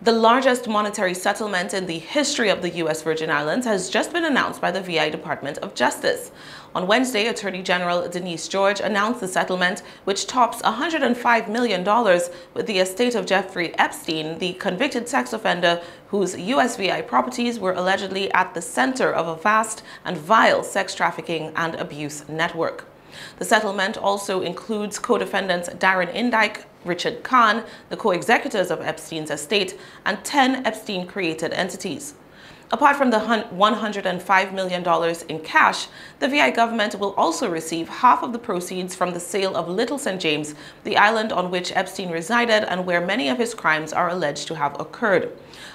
The largest monetary settlement in the history of the U.S. Virgin Islands has just been announced by the VI Department of Justice. On Wednesday, Attorney General Denise George announced the settlement, which tops $105 million with the estate of Jeffrey Epstein, the convicted sex offender whose U.S. VI properties were allegedly at the center of a vast and vile sex trafficking and abuse network. The settlement also includes co-defendants Darren Indyke, Richard Kahn, the co-executors of Epstein's estate, and 10 Epstein-created entities. Apart from the $105 million in cash, the VI government will also receive half of the proceeds from the sale of Little St. James, the island on which Epstein resided and where many of his crimes are alleged to have occurred.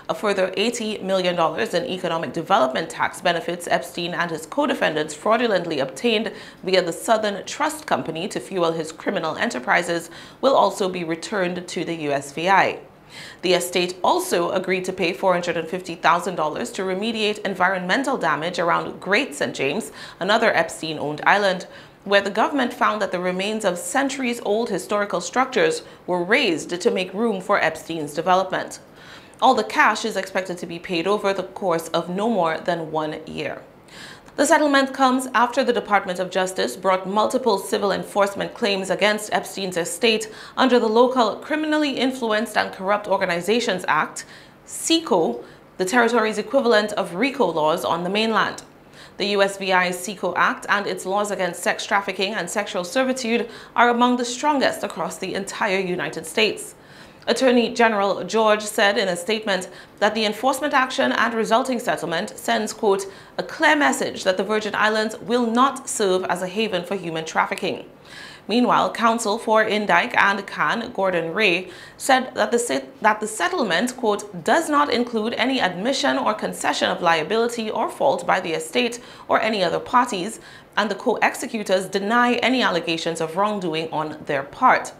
A further $80 million in economic development tax benefits Epstein and his co-defendants fraudulently obtained via the Southern Trust Company to fuel his criminal enterprises will also be returned to the USVI. The estate also agreed to pay $450,000 to remediate environmental damage around Great St. James, another Epstein-owned island, where the government found that the remains of centuries-old historical structures were razed to make room for Epstein's development. All the cash is expected to be paid over the course of no more than 1 year. The settlement comes after the Department of Justice brought multiple civil enforcement claims against Epstein's estate under the local Criminally Influenced and Corrupt Organizations Act, CICO, the territory's equivalent of RICO laws on the mainland. The USVI's CICO Act and its laws against sex trafficking and sexual servitude are among the strongest across the entire United States. Attorney General George said in a statement that the enforcement action and resulting settlement sends, quote, a clear message that the Virgin Islands will not serve as a haven for human trafficking. Meanwhile, counsel for Indyke and Kahn, Gordon Ray, said that the settlement, quote, does not include any admission or concession of liability or fault by the estate or any other parties, and the co-executors deny any allegations of wrongdoing on their part.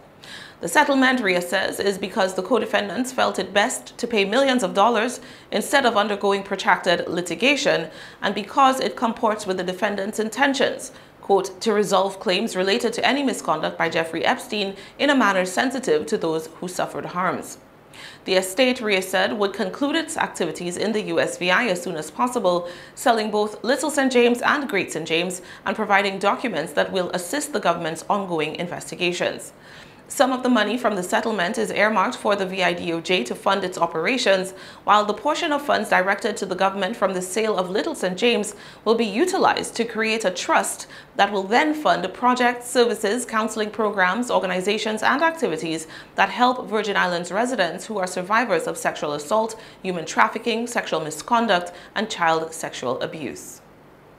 The settlement, Ria says, is because the co-defendants felt it best to pay millions of dollars instead of undergoing protracted litigation, and because it comports with the defendants' intentions, quote, to resolve claims related to any misconduct by Jeffrey Epstein in a manner sensitive to those who suffered harms. The estate, Ria said, would conclude its activities in the USVI as soon as possible, selling both Little St. James and Great St. James and providing documents that will assist the government's ongoing investigations. Some of the money from the settlement is earmarked for the VIDOJ to fund its operations, while the portion of funds directed to the government from the sale of Little St. James will be utilized to create a trust that will then fund projects, services, counseling programs, organizations, and activities that help Virgin Islands residents who are survivors of sexual assault, human trafficking, sexual misconduct, and child sexual abuse.